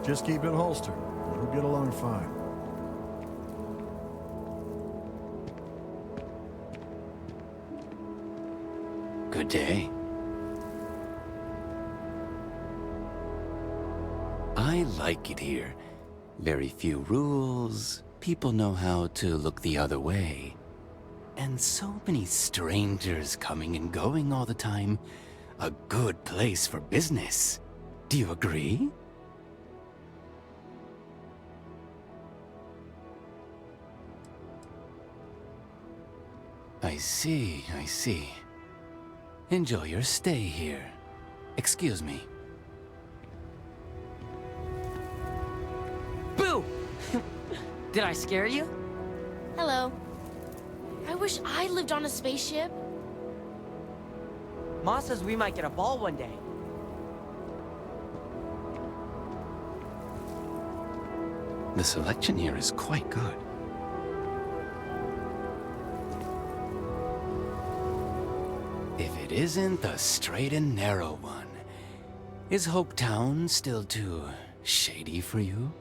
Just keep it holstered. We'll get along fine. Good day. I like it here. Very few rules. People know how to look the other way. And so many strangers coming and going all the time. A good place for business. Do you agree? I see, I see. Enjoy your stay here. Excuse me. Boo! Did I scare you? Hello. I wish I lived on a spaceship. Ma says we might get a ball one day. The selection here is quite good. If it isn't the straight and narrow one, is Hopetown still too shady for you?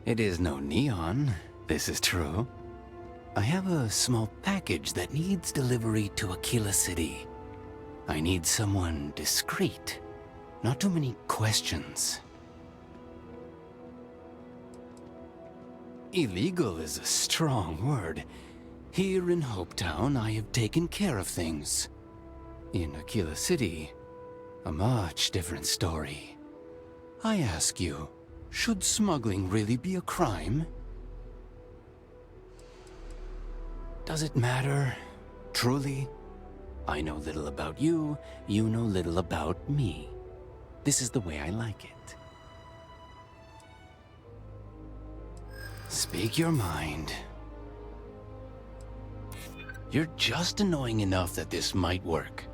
It is no neon, this is true. I have a small package that needs delivery to Aquila City. I need someone discreet, not too many questions. Illegal is a strong word. Here in Hopetown, I have taken care of things. In Aquila City, a much different story. I ask you, should smuggling really be a crime? Does it matter? Truly? I know little about you, you know little about me. This is the way I like it. Speak your mind. You're just annoying enough that this might work.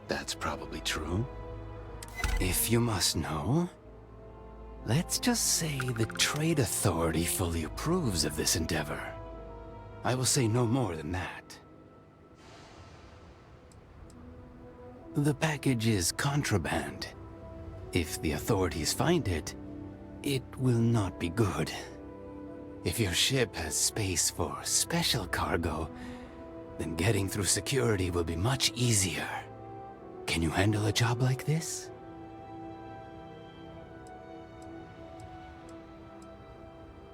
That's probably true. If you must know, let's just say the Trade Authority fully approves of this endeavor. I will say no more than that. The package is contraband. If the authorities find it, it will not be good. If your ship has space for special cargo, then getting through security will be much easier. Can you handle a job like this?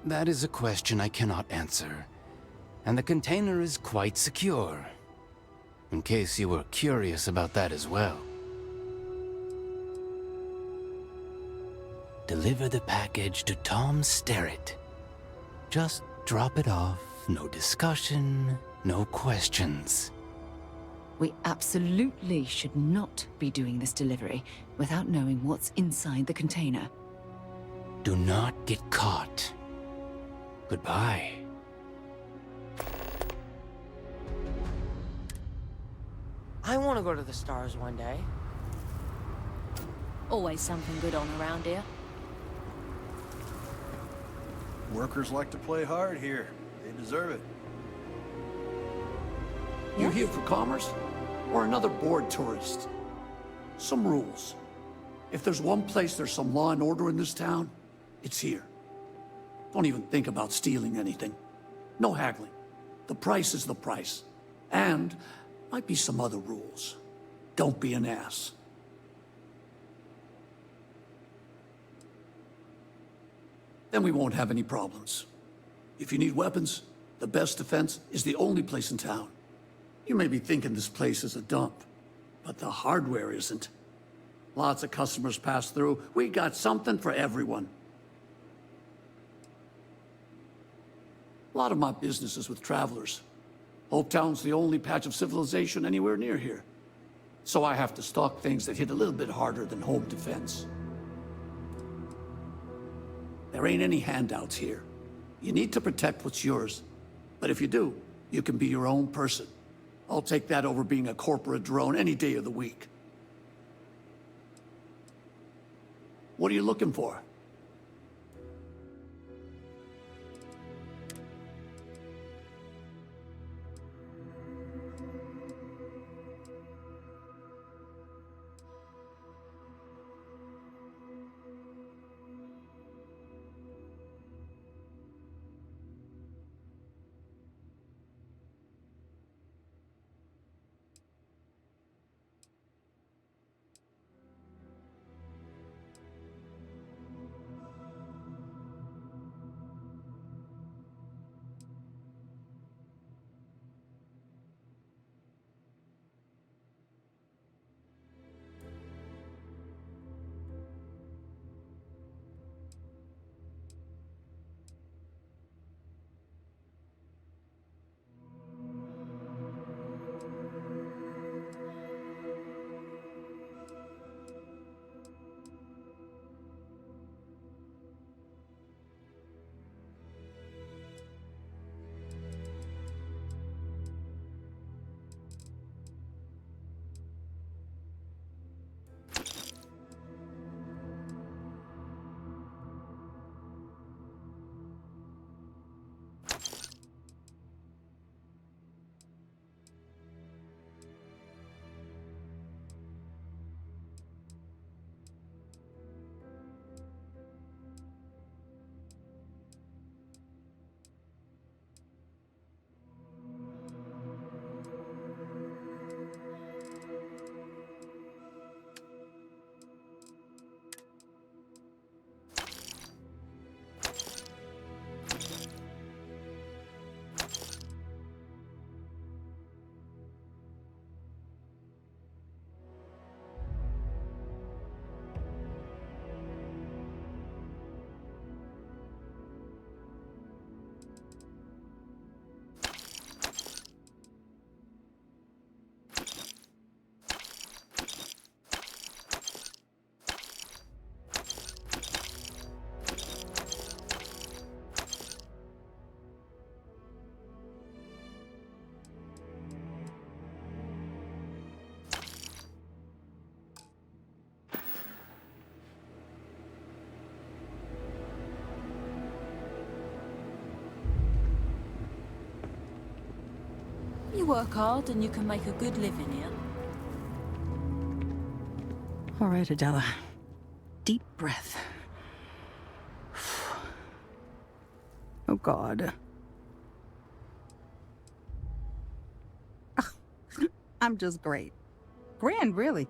That is a question I cannot answer, and the container is quite secure. In case you were curious about that as well. Deliver the package to Tom Sterrett. Just drop it off, no discussion, no questions. We absolutely should not be doing this delivery without knowing what's inside the container. Do not get caught. Goodbye. I want to go to the stars one day. Always something good on around here. Workers like to play hard here. They deserve it. You here for commerce? Or another bored tourist? Some rules. If there's one place there's some law and order in this town, it's here. Don't even think about stealing anything. No haggling. The price is the price. And might be some other rules. Don't be an ass. Then we won't have any problems. If you need weapons, the best defense is the only place in town. You may be thinking this place is a dump, but the hardware isn't. Lots of customers pass through. We got something for everyone. A lot of my business is with travelers. Hopetown's the only patch of civilization anywhere near here. So I have to stock things that hit a little bit harder than home defense. There ain't any handouts here. You need to protect what's yours. But if you do, you can be your own person. I'll take that over being a corporate drone any day of the week. What are you looking for? you work hard and you can make a good living here. All right, Adela. Deep breath. Oh, God. I'm just great. Grand, really.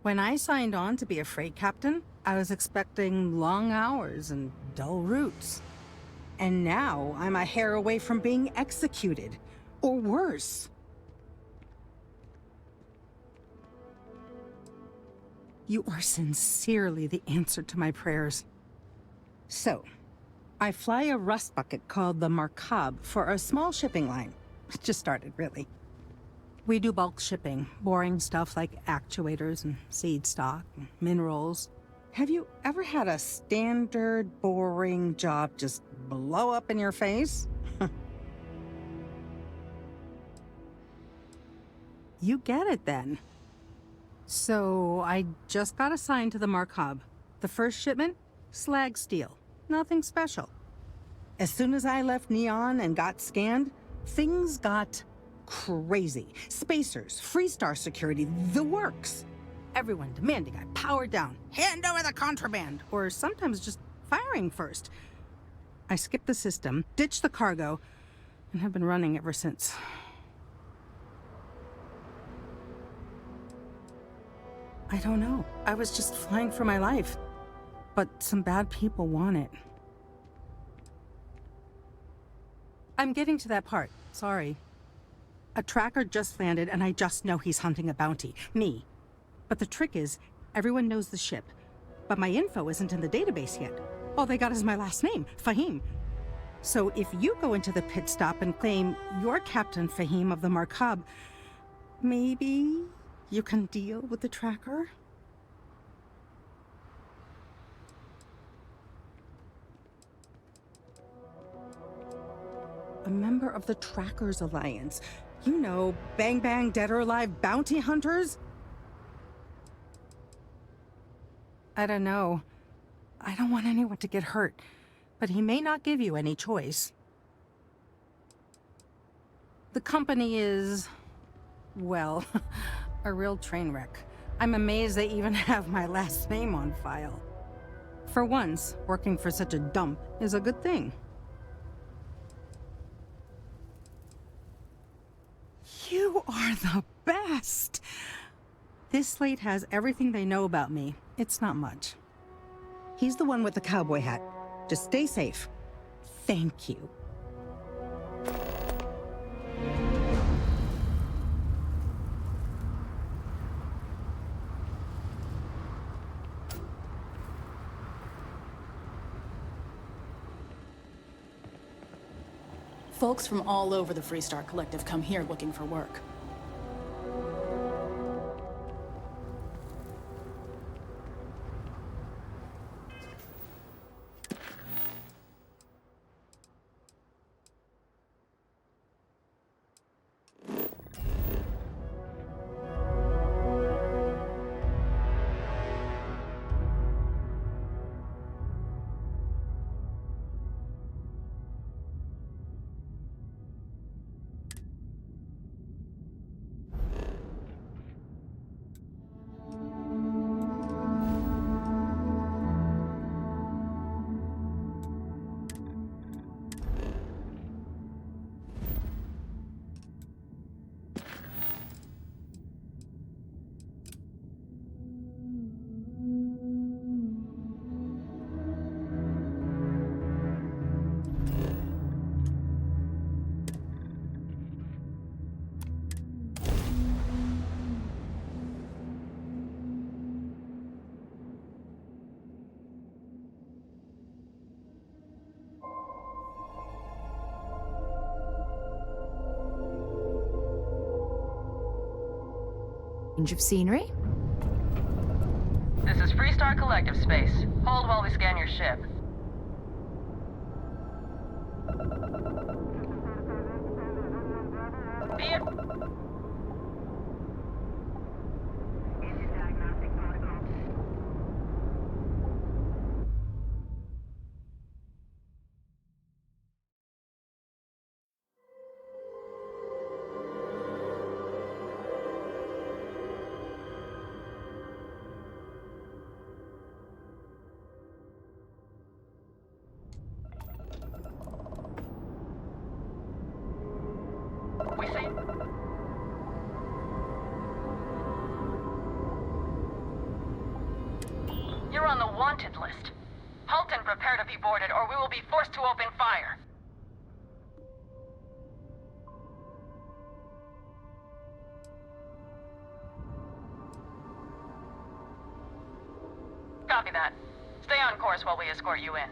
When I signed on to be a freight captain, I was expecting long hours and dull routes. And now I'm a hair away from being executed. Or worse. You are sincerely the answer to my prayers. So, I fly a rust bucket called the Markab for a small shipping line. It just started, really. We do bulk shipping, boring stuff like actuators and seed stock and minerals. Have you ever had a standard, boring job just blow up in your face? You get it then. So I just got assigned to the Markab. The first shipment? Slag steel. Nothing special. As soon as I left Neon and got scanned, things got crazy. Spacers, Freestar security, the works. Everyone demanding I power down, hand over the contraband, or sometimes just firing first. I skipped the system, ditched the cargo, and have been running ever since. I don't know. I was just flying for my life. But some bad people want it. I'm getting to that part. Sorry. A tracker just landed, and I just know he's hunting a bounty. Me. But the trick is, everyone knows the ship. But my info isn't in the database yet. All they got is my last name, Fahim. So if you go into the pit stop and claim you're Captain Fahim of the Markab, maybe you can deal with the tracker? A member of the Trackers Alliance. You know, bang bang, dead or alive bounty hunters? I don't know. I don't want anyone to get hurt, but he may not give you any choice. The company is, well, a real train wreck. I'm amazed they even have my last name on file. For once, working for such a dump is a good thing. You are the best! This slate has everything they know about me. It's not much. He's the one with the cowboy hat. Just stay safe. Thank you. Folks from all over the Freestar Collective come here looking for work. Change of scenery? This is Freestar Collective Space. Hold while we scan your ship. wanted list. Halt and prepare to be boarded, or we will be forced to open fire. Copy that. Stay on course while we escort you in.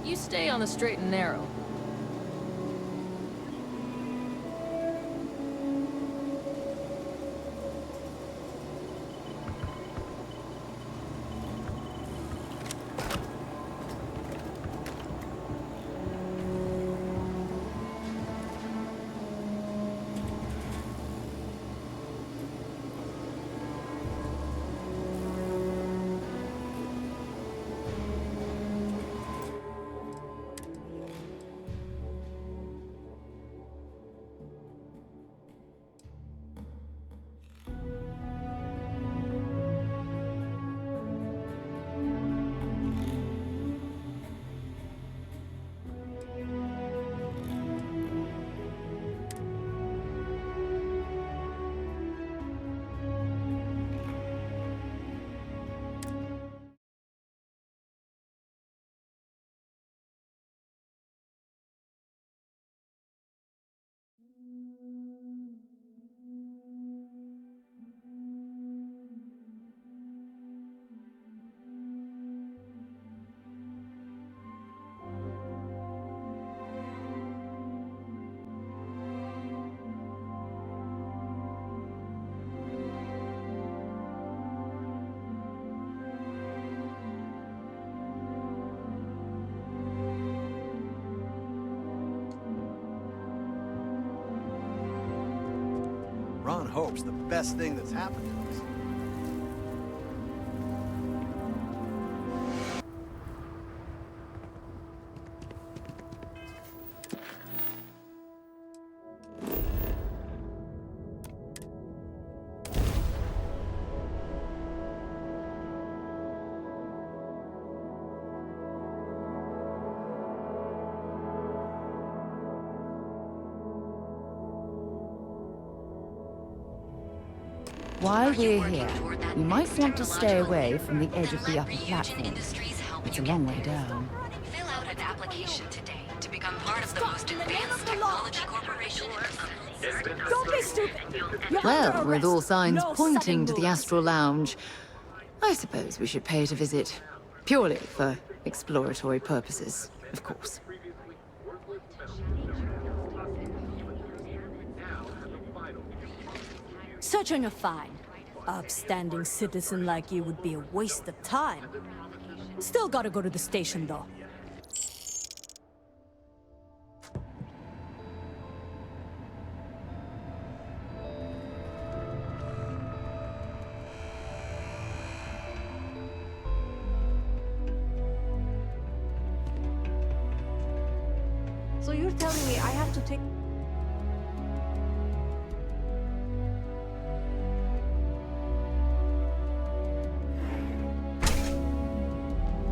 You stay on the straight and narrow. Ron hopes the best thing that's happened to us. While we're here, we might want to stay away from the edge of the upper platform. It's a long way down. Fill out an application today to become part of the most advanced technology corporation in the Earth. Don't be stupid! Well, with all signs pointing to the Astral Lounge, I suppose we should pay it a visit. Purely for exploratory purposes, of course. Such a fine. Upstanding citizen like you would be a waste of time. Still gotta go to the station, though. So you're telling me I have to take...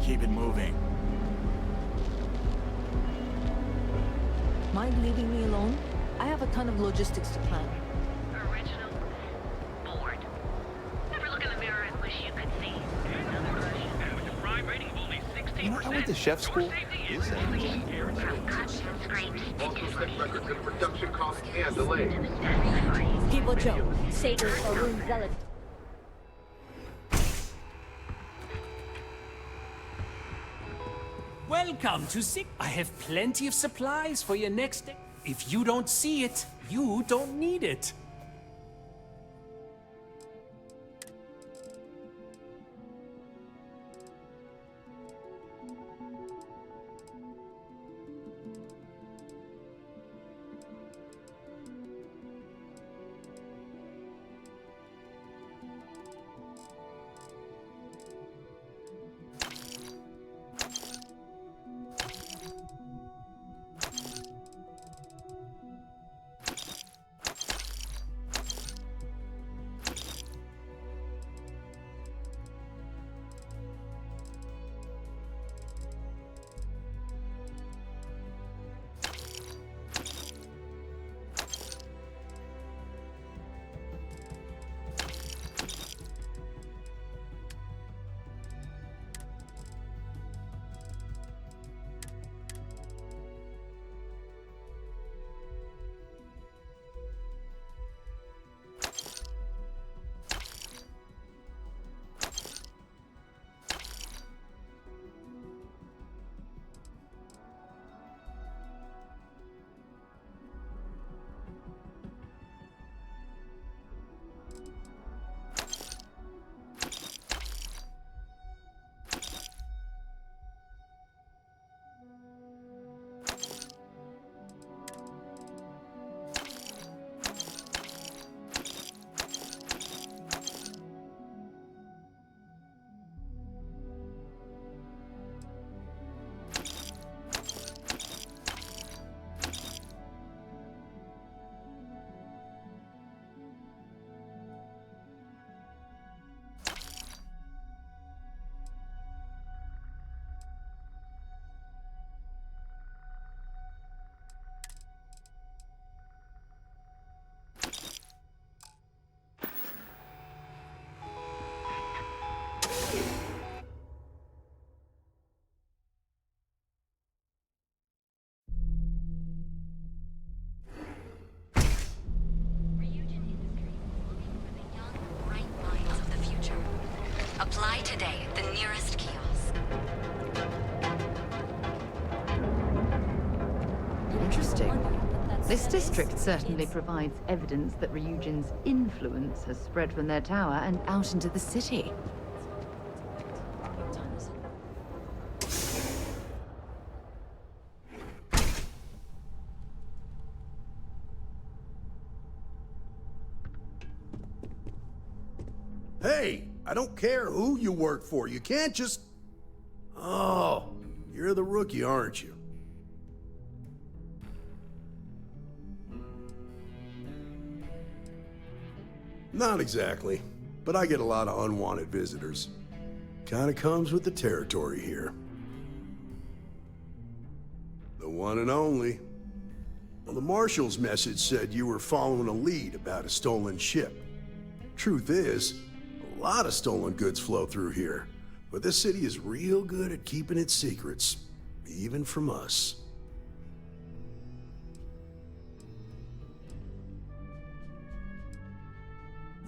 Keep it moving. Mind leaving me alone? I have a ton of logistics to plan. Original. Bored. Never look in the mirror and wish you could see. With a crime rating of only 16%. You know, I went to chef school. Is that records of production costs and delays. People Joe, Satyr or Rune Zealot. Welcome to Sig. I have plenty of supplies for your next day. If you don't see it, you don't need it. Apply today at the nearest kiosk. Interesting. This district certainly provides evidence that Ryujin's influence has spread from their tower and out into the city. Hey, I don't care who you work for. You can't just... Oh, you're the rookie, aren't you? Not exactly, but I get a lot of unwanted visitors. Kinda comes with the territory here. The one and only. Well, the Marshal's message said you were following a lead about a stolen ship. Truth is, a lot of stolen goods flow through here, but this city is real good at keeping its secrets, even from us.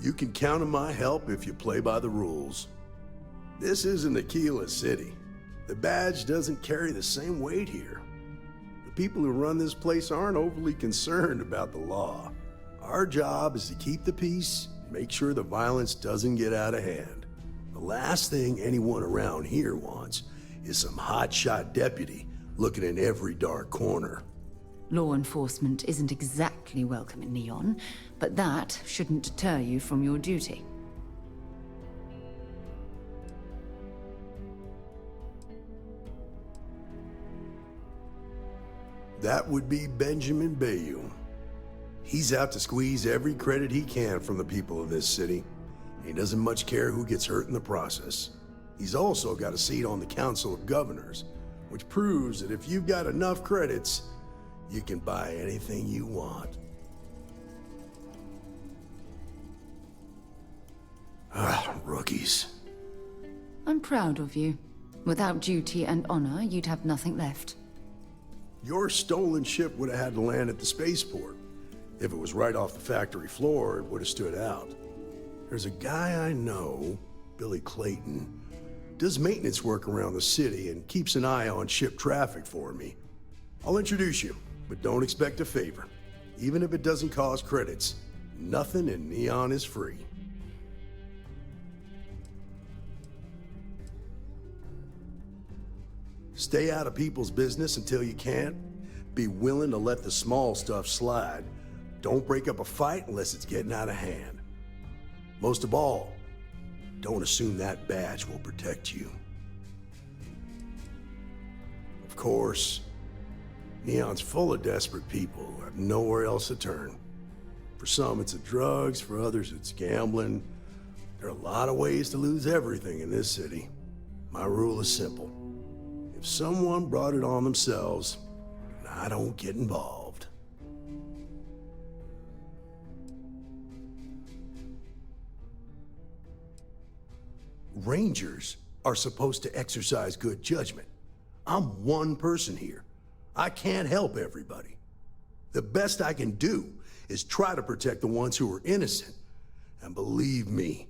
You can count on my help if you play by the rules. This isn't Aquila City. The badge doesn't carry the same weight here. The people who run this place aren't overly concerned about the law. Our job is to keep the peace, make sure the violence doesn't get out of hand. The last thing anyone around here wants is some hotshot deputy looking in every dark corner. Law enforcement isn't exactly welcome in Neon, but that shouldn't deter you from your duty. That would be Benjamin Bayou. He's out to squeeze every credit he can from the people of this city. He doesn't much care who gets hurt in the process. He's also got a seat on the Council of Governors, which proves that if you've got enough credits, you can buy anything you want. Rookies. I'm proud of you. Without duty and honor, you'd have nothing left. Your stolen ship would have had to land at the spaceport. If it was right off the factory floor, it would have stood out. There's a guy I know, Billy Clayton, does maintenance work around the city and keeps an eye on ship traffic for me. I'll introduce you, but don't expect a favor. Even if it doesn't cost credits, nothing in Neon is free. Stay out of people's business until you can't. Be willing to let the small stuff slide. Don't break up a fight unless it's getting out of hand. Most of all, don't assume that badge will protect you. Of course, Neon's full of desperate people who have nowhere else to turn. For some, it's the drugs. For others, it's gambling. There are a lot of ways to lose everything in this city. My rule is simple. If someone brought it on themselves, I don't get involved. Rangers are supposed to exercise good judgment. I'm one person here. I can't help everybody. The best I can do is try to protect the ones who are innocent. And believe me,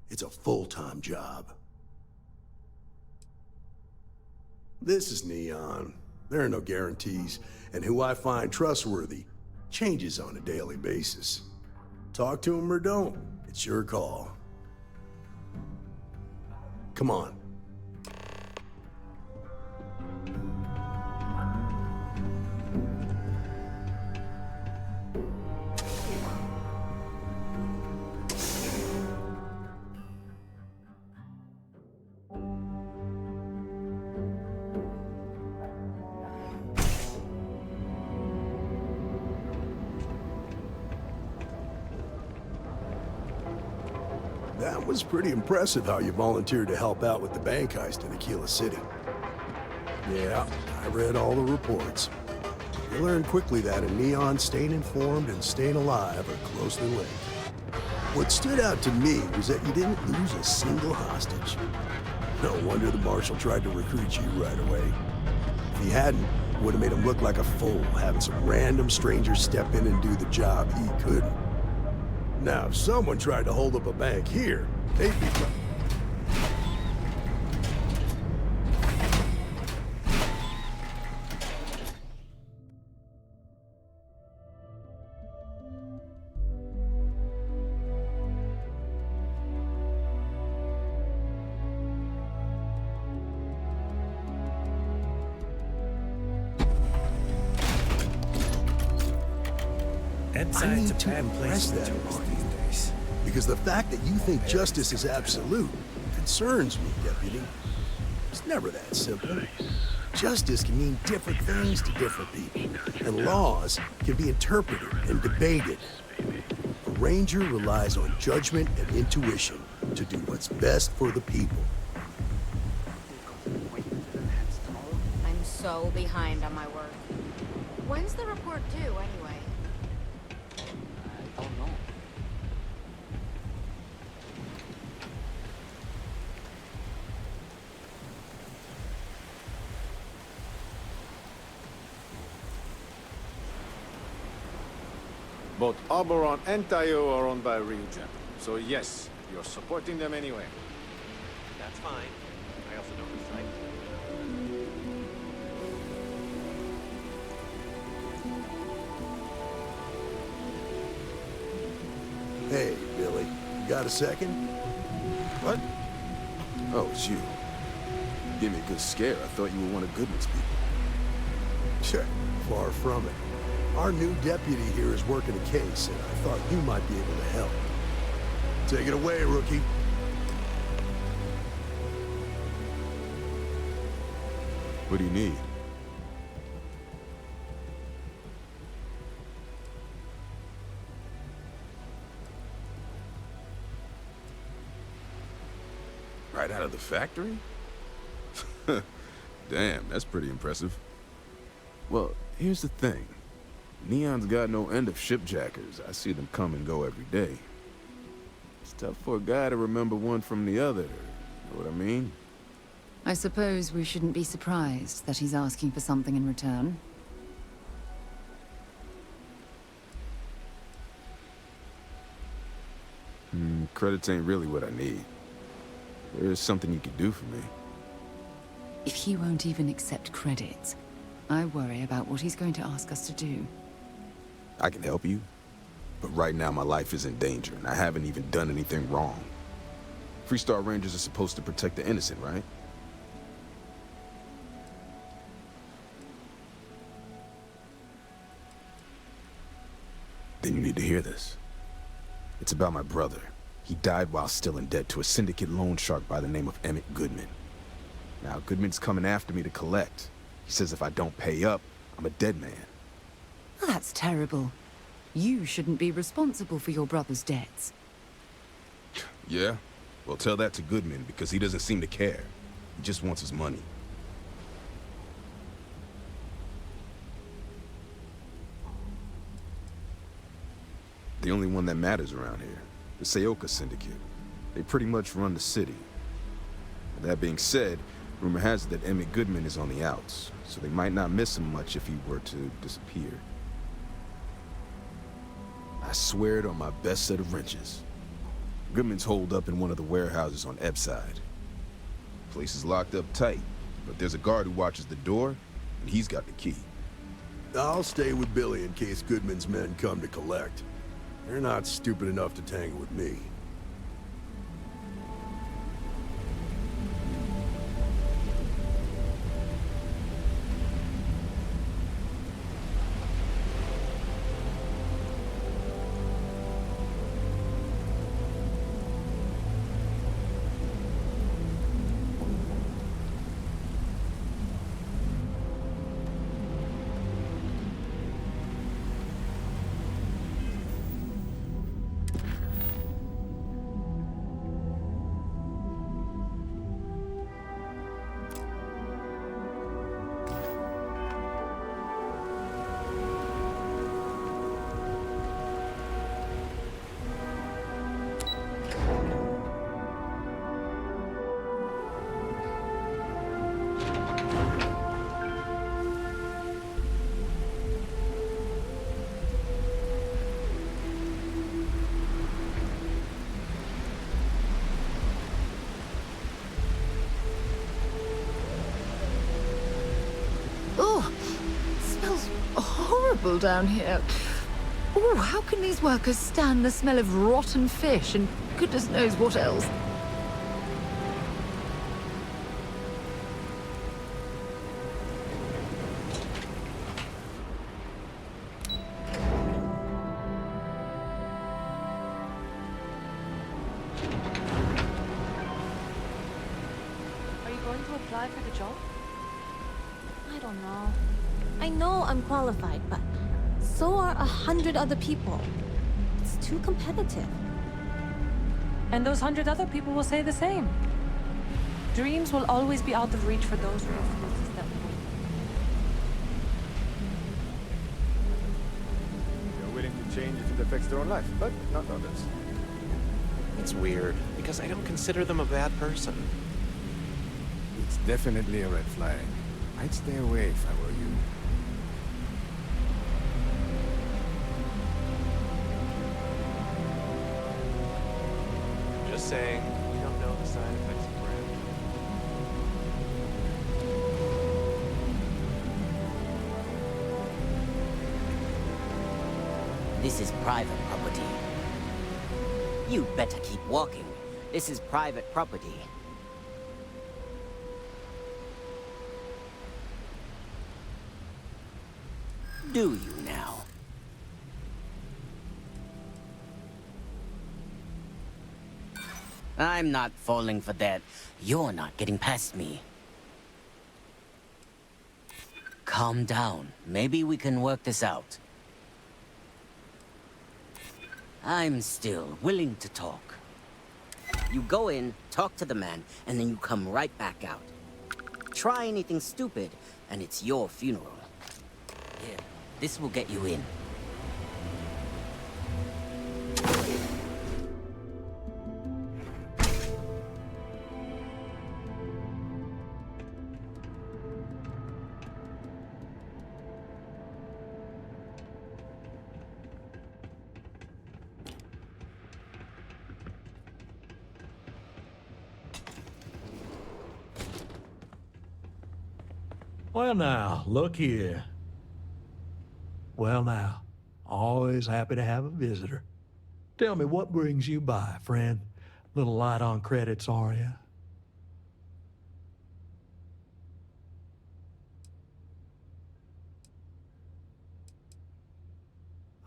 it's a full-time job. This is Neon. There are no guarantees, and who I find trustworthy changes on a daily basis. Talk to him or don't, it's your call. Come on. That was pretty impressive how you volunteered to help out with the bank heist in Aquila City. Yeah, I read all the reports. You learned quickly that in Neon, staying informed and staying alive are closely linked. What stood out to me was that you didn't lose a single hostage. No wonder the Marshal tried to recruit you right away. If he hadn't, it would have made him look like a fool, having some random stranger step in and do the job he couldn't. Now, if someone tried to hold up a bank here, they'd be... I need to impress that on you. Because the fact that you think justice is absolute concerns me, Deputy. It's never that simple. Justice can mean different things to different people, and laws can be interpreted and debated. A ranger relies on judgment and intuition to do what's best for the people. I'm so behind on my work. When's the report due, anyway? I don't know. Both Oberon and Tayo are owned by Ryujin. So yes, you're supporting them anyway. That's fine. I also know this, right? Hey, Billy, you got a second? What? Oh, it's you. You gave me a good scare. I thought you were one of Goodman's people. Sure, far from it. Our new deputy here is working a case, and I thought you might be able to help. Take it away, rookie. What do you need? Right out of the factory? Damn, that's pretty impressive. Well, here's the thing. Neon's got no end of shipjackers. I see them come and go every day. It's tough for a guy to remember one from the other. You know what I mean? I suppose we shouldn't be surprised that he's asking for something in return. Credits ain't really what I need. There's something you could do for me. If he won't even accept credits, I worry about what he's going to ask us to do. I can help you, but right now my life is in danger, and I haven't even done anything wrong. Freestar Rangers are supposed to protect the innocent, right? Then you need to hear this. It's about my brother. He died while still in debt to a syndicate loan shark by the name of Emmett Goodman. Now, Goodman's coming after me to collect. He says if I don't pay up, I'm a dead man. That's terrible. You shouldn't be responsible for your brother's debts. Yeah? Well, tell that to Goodman, because he doesn't seem to care. He just wants his money. The only one that matters around here. The Seoka Syndicate. They pretty much run the city. That being said, rumor has it that Emmett Goodman is on the outs, so they might not miss him much if he were to disappear. I swear it on my best set of wrenches. Goodman's holed up in one of the warehouses on Ebside. Place is locked up tight, but there's a guard who watches the door, and he's got the key. I'll stay with Billy in case Goodman's men come to collect. They're not stupid enough to tangle with me. Down here. Oh, how can these workers stand the smell of rotten fish and goodness knows what else? apply for the job? I don't know. I know I'm qualified, but so are 100 other people. It's too competitive. And those 100 other people will say the same. Dreams will always be out of reach for those who refuse to step forward. They're willing to change if it affects their own life, but not others. It's weird, because I don't consider them a bad person. It's definitely a red flag. I'd stay away if I were you. Just saying, you don't know the side effects of brand. This is private property. You better keep walking. This is private property. Do you now? I'm not falling for that. You're not getting past me. Calm down. Maybe we can work this out. I'm still willing to talk. You go in, talk to the man, and then you come right back out. Try anything stupid, and it's your funeral. Here, this will get you in. Well now, look here. Well now, always happy to have a visitor. Tell me, what brings you by, friend? Little light on credits, are you?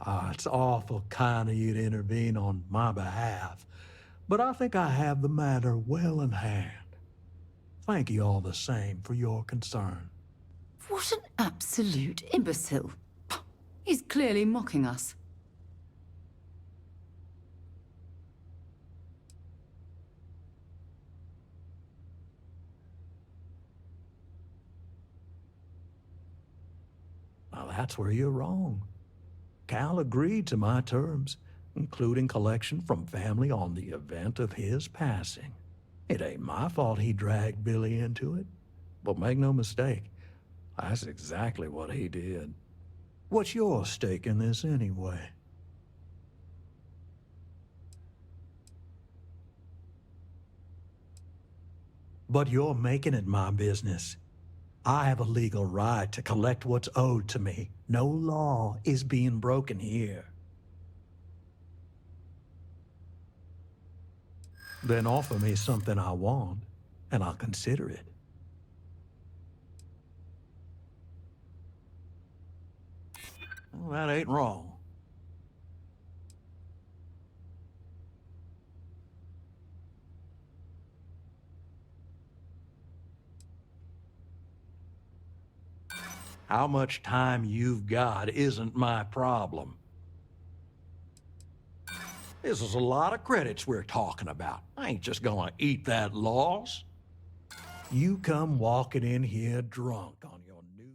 Ah, it's awful kind of you to intervene on my behalf, but I think I have the matter well in hand. Thank you all the same for your concern. What an absolute imbecile. He's clearly mocking us. Now that's where you're wrong. Cal agreed to my terms, including collection from family on the event of his passing. It ain't my fault he dragged Billy into it, but make no mistake, that's exactly what he did. What's your stake in this anyway? But you're making it my business. I have a legal right to collect what's owed to me. No law is being broken here. Then offer me something I want, and I'll consider it. Well, that ain't wrong. How much time you've got isn't my problem. This is a lot of credits we're talking about. I ain't just gonna eat that loss. You come walking in here drunk on your new...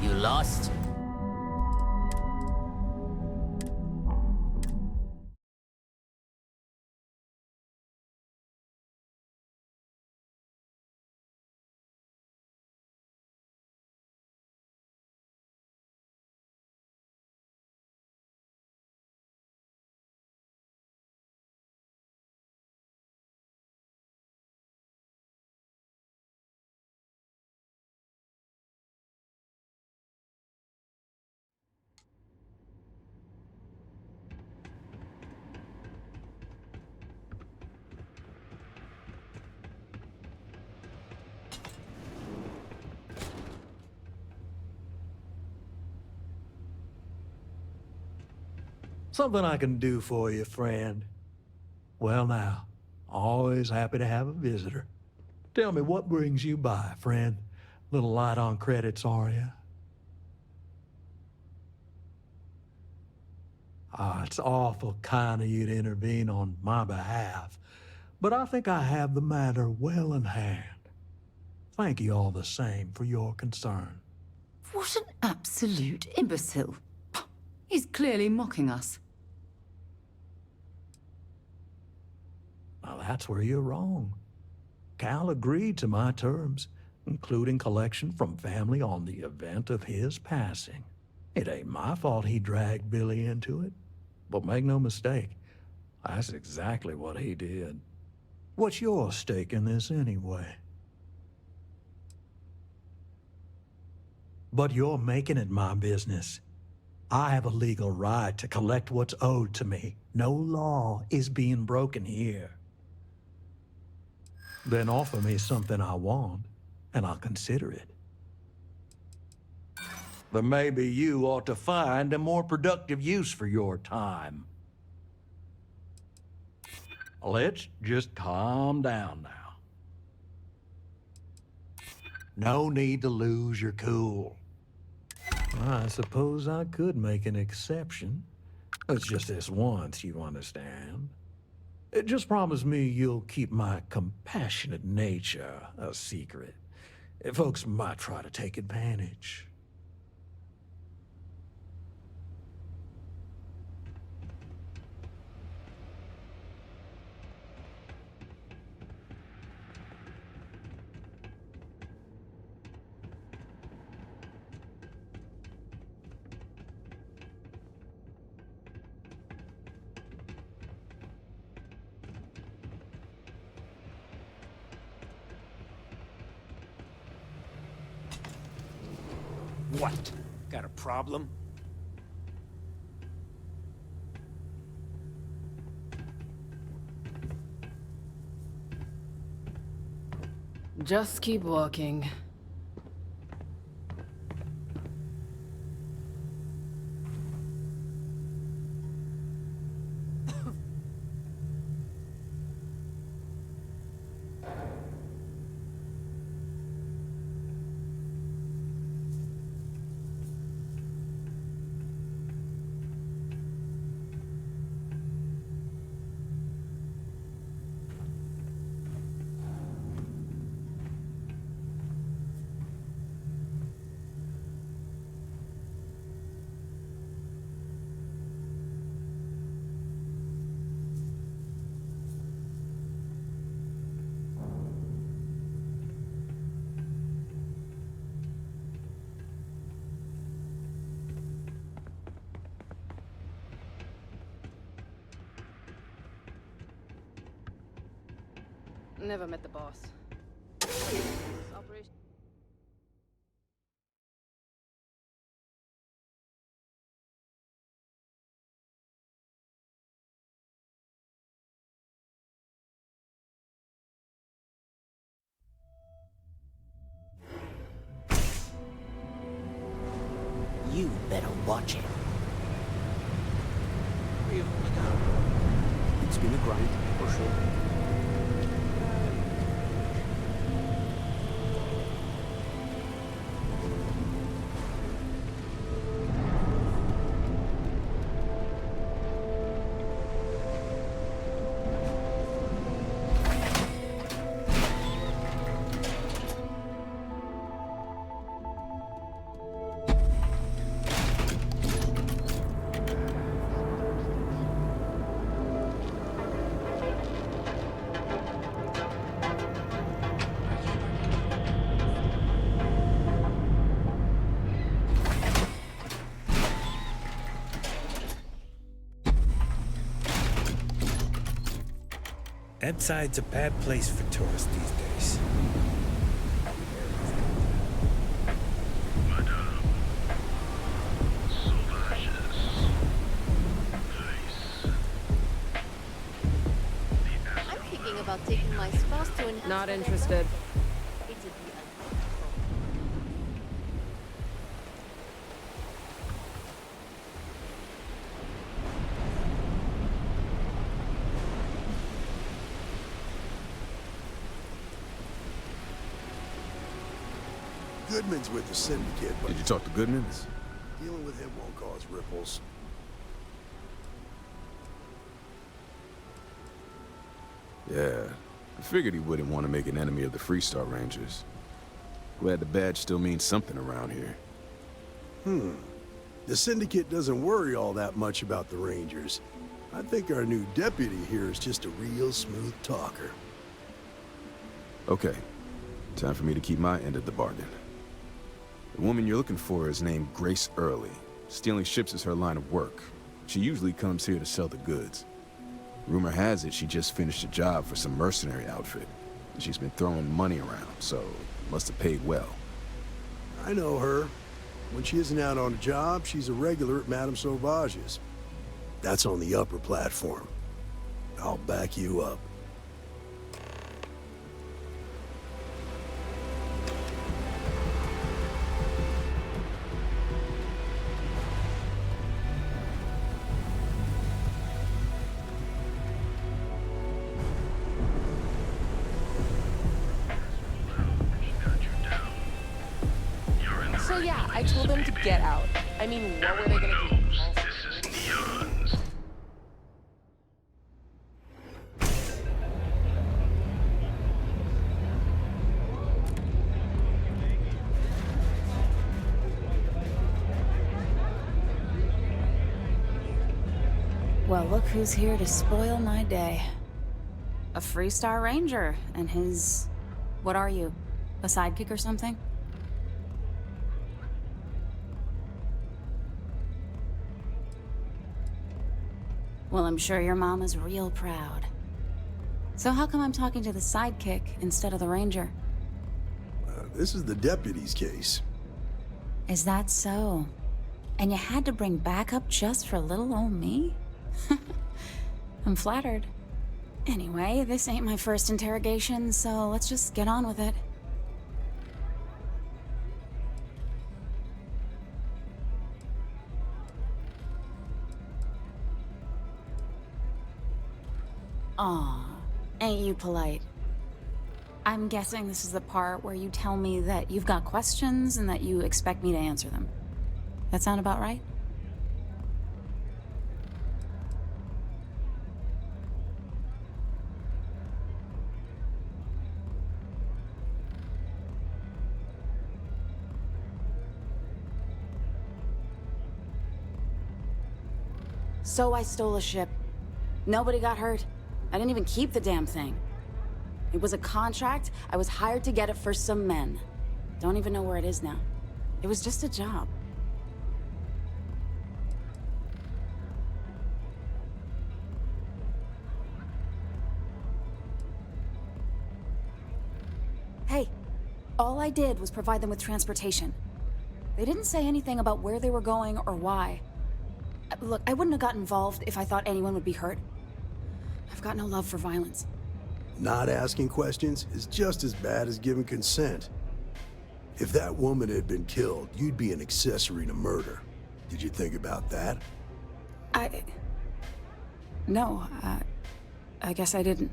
You lost? Something I can do for you, friend. Well now, always happy to have a visitor. Tell me, what brings you by, friend? Little light on credits, are you? It's awful kind of you to intervene on my behalf, but I think I have the matter well in hand. Thank you all the same for your concern. What an absolute imbecile. He's clearly mocking us. Now that's where you're wrong. Cal agreed to my terms, including collection from family on the event of his passing. It ain't my fault he dragged Billy into it, but make no mistake, that's exactly what he did. What's your stake in this anyway? But you're making it my business. I have a legal right to collect what's owed to me. No law is being broken here. Then offer me something I want, and I'll consider it. But maybe you ought to find a more productive use for your time. Let's just calm down now. No need to lose your cool. I suppose I could make an exception. It's just this once, you understand. Just promise me you'll keep my compassionate nature a secret. Folks might try to take advantage. What? Got a problem? Just keep walking. Never met the boss. Operation. You better watch it. It's been a grind, for sure. Ebbside's a bad place for tourists these days. I'm thinking about taking my spouse to an... Not interested. Goodman's with the Syndicate, but... Did you talk to Goodman's? Dealing with him won't cause ripples. Yeah, I figured he wouldn't want to make an enemy of the Freestar Rangers. Glad the badge still means something around here. The Syndicate doesn't worry all that much about the Rangers. I think our new deputy here is just a real smooth talker. Okay, time for me to keep my end of the bargain. The woman you're looking for is named Grace Early. Stealing ships is her line of work. She usually comes here to sell the goods. Rumor has it she just finished a job for some mercenary outfit. She's been throwing money around, so must have paid well. I know her. When she isn't out on a job, she's a regular at Madame Sauvage's. That's on the upper platform. I'll back you up. So yeah, I told them to get out. I mean, what were they gonna do? Well, look who's here to spoil my day. A Freestar Ranger and his... what are you? A sidekick or something? Well, I'm sure your mom is real proud. So how come I'm talking to the sidekick instead of the ranger? This is the deputy's case. Is that so? And you had to bring backup just for little old me? I'm flattered. Anyway, this ain't my first interrogation, so let's just get on with it. Aw, ain't you polite? I'm guessing this is the part where you tell me that you've got questions and that you expect me to answer them. That sound about right? So I stole a ship. Nobody got hurt. I didn't even keep the damn thing. It was a contract. I was hired to get it for some men. Don't even know where it is now. It was just a job. Hey, all I did was provide them with transportation. They didn't say anything about where they were going or why. Look, I wouldn't have got involved if I thought anyone would be hurt. I've got no love for violence. Not asking questions is just as bad as giving consent. If that woman had been killed, you'd be an accessory to murder. Did you think about that? No, I guess I didn't.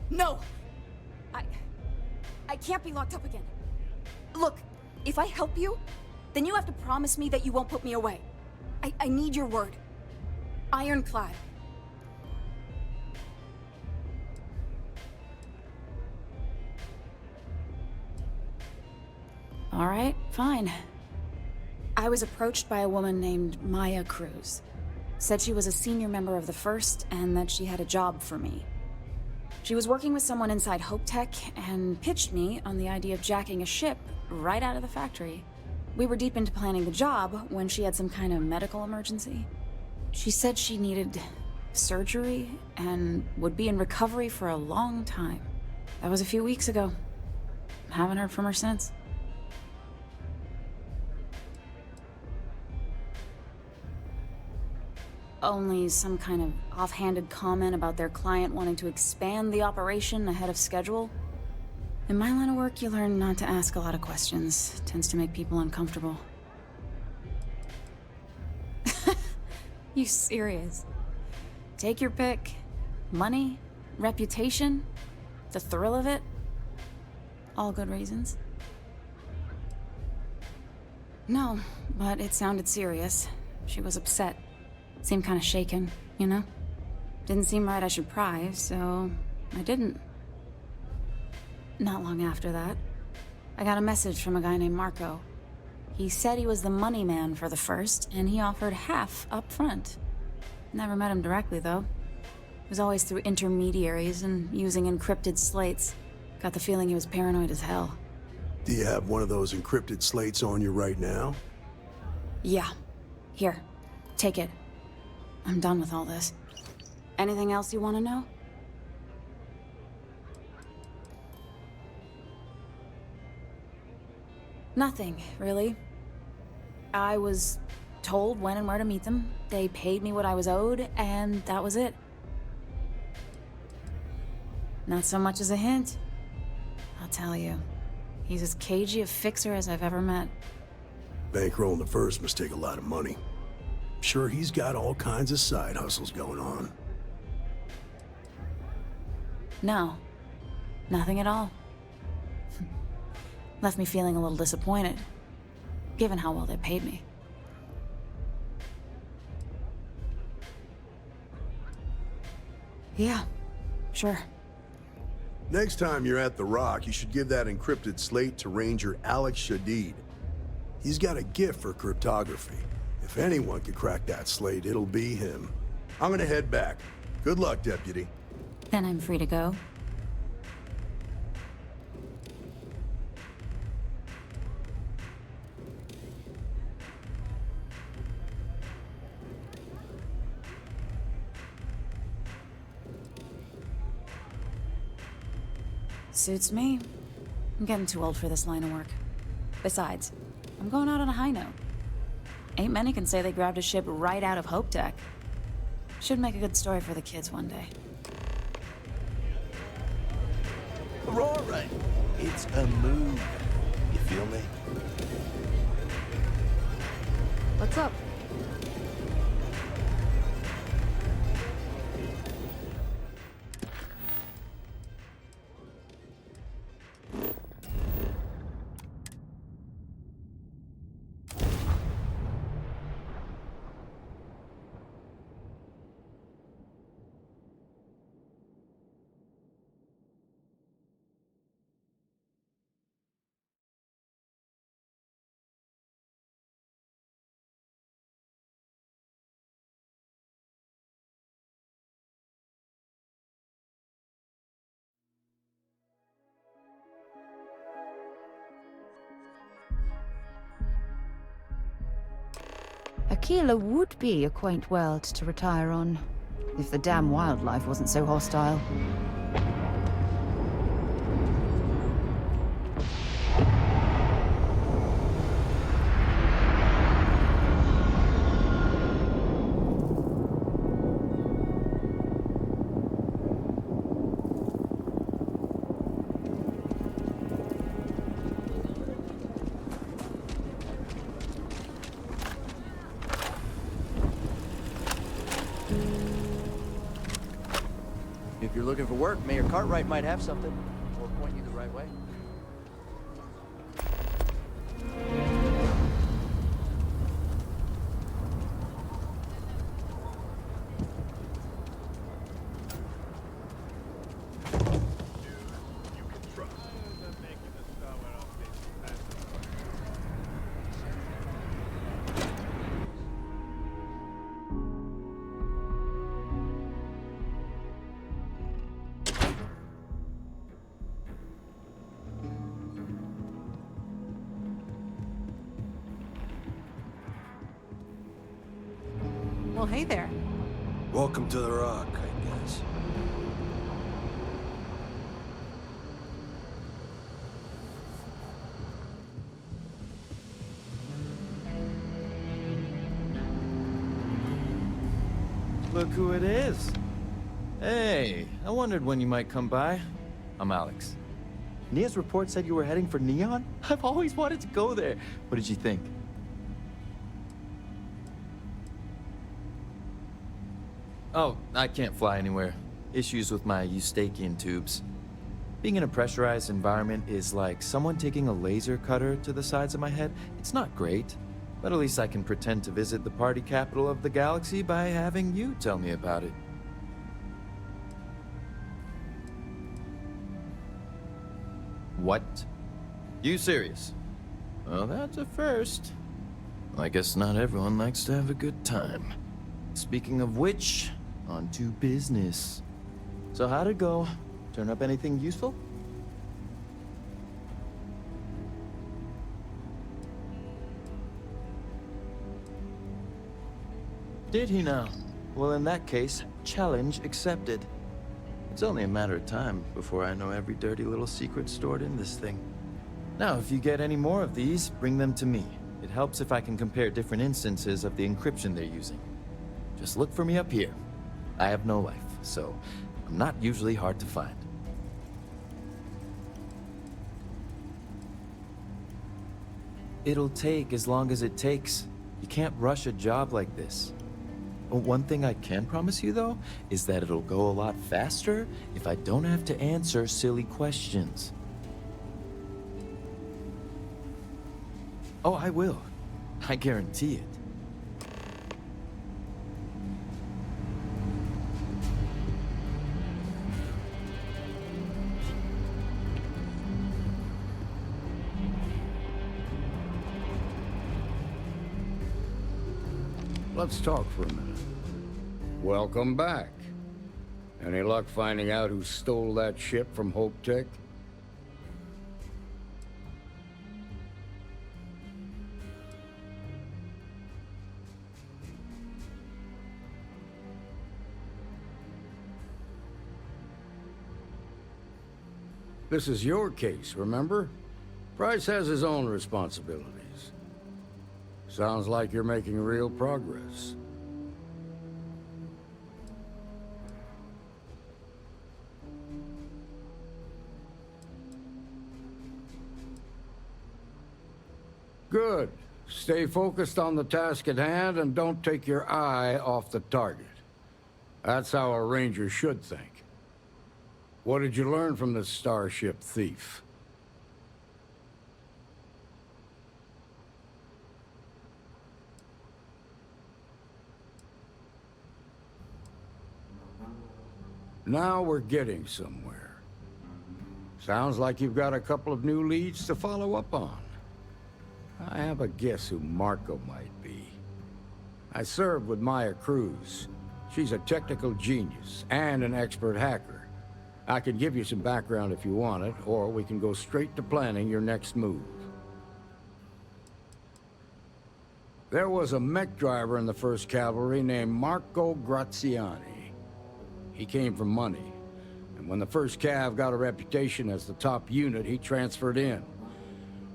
No! I can't be locked up again. Look, if I help you, then you have to promise me that you won't put me away. I need your word. Ironclad. All right, fine. I was approached by a woman named Maya Cruz. Said she was a senior member of the First and that she had a job for me. She was working with someone inside Hope Tech and pitched me on the idea of jacking a ship right out of the factory. We were deep into planning the job when she had some kind of medical emergency. She said she needed surgery and would be in recovery for a long time. That was a few weeks ago. Haven't heard from her since. Only some kind of offhanded comment about their client wanting to expand the operation ahead of schedule. In my line of work, you learn not to ask a lot of questions. Tends to make people uncomfortable. You serious? Take your pick. Money, reputation, the thrill of it. All good reasons. No, but it sounded serious. She was upset. Seemed kind of shaken, you know? Didn't seem right I should pry, so I didn't. Not long after that, I got a message from a guy named Marco. He said he was the money man for the First, and he offered half up front. Never met him directly, though. It was always through intermediaries and using encrypted slates. Got the feeling he was paranoid as hell. Do you have one of those encrypted slates on you right now? Yeah. Here. Take it. I'm done with all this. Anything else you want to know? Nothing, really. I was told when and where to meet them. They paid me what I was owed, and that was it. Not so much as a hint. I'll tell you. He's as cagey a fixer as I've ever met. Bankrolling the First must take a lot of money. I'm sure he's got all kinds of side hustles going on. No. Nothing at all. Left me feeling a little disappointed, given how well they paid me. Yeah, sure. Next time you're at the Rock, you should give that encrypted slate to Ranger Alex Shadid. He's got a gift for cryptography. If anyone could crack that slate, it'll be him. I'm gonna head back. Good luck, Deputy. Then I'm free to go. Suits me. I'm getting too old for this line of work. Besides, I'm going out on a high note. Ain't many can say they grabbed a ship right out of Hope Tech. Should make a good story for the kids one day. Aurora, it's a move. You feel me? What's up? Aquila would be a quaint world to retire on, if the damn wildlife wasn't so hostile. If you're looking for work, Mayor Cartwright might have something, or point you the right way. Well, hey there. Welcome to the Rock, I guess. Look who it is. Hey, I wondered when you might come by. I'm Alex. Nia's report said you were heading for Neon? I've always wanted to go there. What did you think? Oh, I can't fly anywhere. Issues with my eustachian tubes. Being in a pressurized environment is like someone taking a laser cutter to the sides of my head. It's not great, but at least I can pretend to visit the party capital of the galaxy by having you tell me about it. What? You serious? Well, that's a first. I guess not everyone likes to have a good time. Speaking of which, on to business. So how'd it go? Turn up anything useful? Did he now? Well, in that case, challenge accepted. It's only a matter of time before I know every dirty little secret stored in this thing. Now, if you get any more of these, bring them to me. It helps if I can compare different instances of the encryption they're using. Just look for me up here. I have no life, so I'm not usually hard to find. It'll take as long as it takes. You can't rush a job like this. One thing I can promise you, though, is that it'll go a lot faster if I don't have to answer silly questions. Oh, I will. I guarantee it. Let's talk for a minute. Welcome back. Any luck finding out who stole that ship from Hope Tech? This is your case, remember? Price has his own responsibilities. Sounds like you're making real progress. Good. Stay focused on the task at hand and don't take your eye off the target. That's how a Ranger should think. What did you learn from this starship thief? Now we're getting somewhere. Sounds like you've got a couple of new leads to follow up on. I have a guess who Marco might be. I served with Maya Cruz. She's a technical genius and an expert hacker. I can give you some background if you want it, or we can go straight to planning your next move. There was a mech driver in the 1st Cavalry named Marco Graziani. He came from money, and when the 1st Cav got a reputation as the top unit, he transferred in.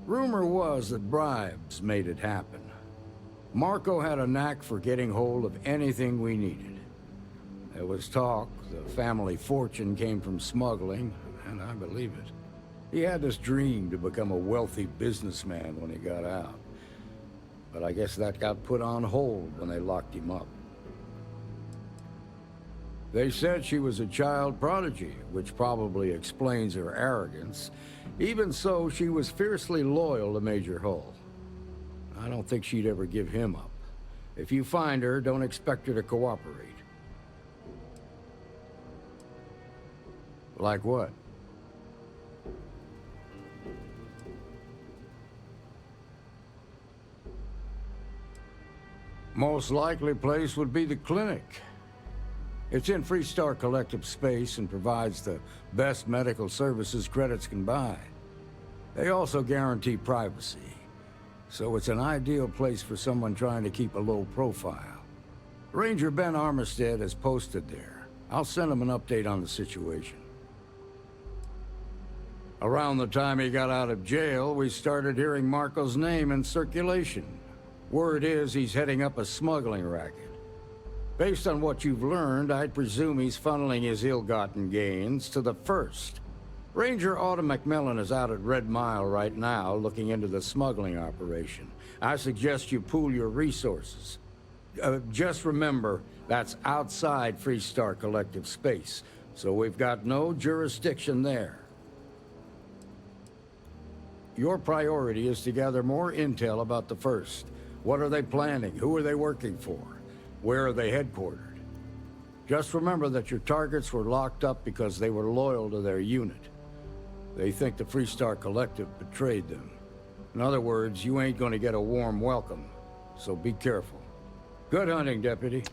Rumor was that bribes made it happen. Marco had a knack for getting hold of anything we needed. There was talk the family fortune came from smuggling, and I believe it. He had this dream to become a wealthy businessman when he got out. But I guess that got put on hold when they locked him up. They said she was a child prodigy, which probably explains her arrogance. Even so, she was fiercely loyal to Major Hull. I don't think she'd ever give him up. If you find her, don't expect her to cooperate. Like what? Most likely place would be the clinic. It's in Freestar Collective space and provides the best medical services credits can buy. They also guarantee privacy, so it's an ideal place for someone trying to keep a low profile. Ranger Ben Armistead is posted there. I'll send him an update on the situation. Around the time he got out of jail, we started hearing Marco's name in circulation. Word is he's heading up a smuggling racket. Based on what you've learned, I'd presume he's funneling his ill-gotten gains to the 1st. Ranger Autumn McMillan is out at Red Mile right now, looking into the smuggling operation. I suggest you pool your resources. Just remember, that's outside Freestar Collective space, so we've got no jurisdiction there. Your priority is to gather more intel about the First. What are they planning? Who are they working for? Where are they headquartered? Just remember that your targets were locked up because they were loyal to their unit. They think the Freestar Collective betrayed them. In other words, you ain't gonna get a warm welcome, so be careful. Good hunting, Deputy.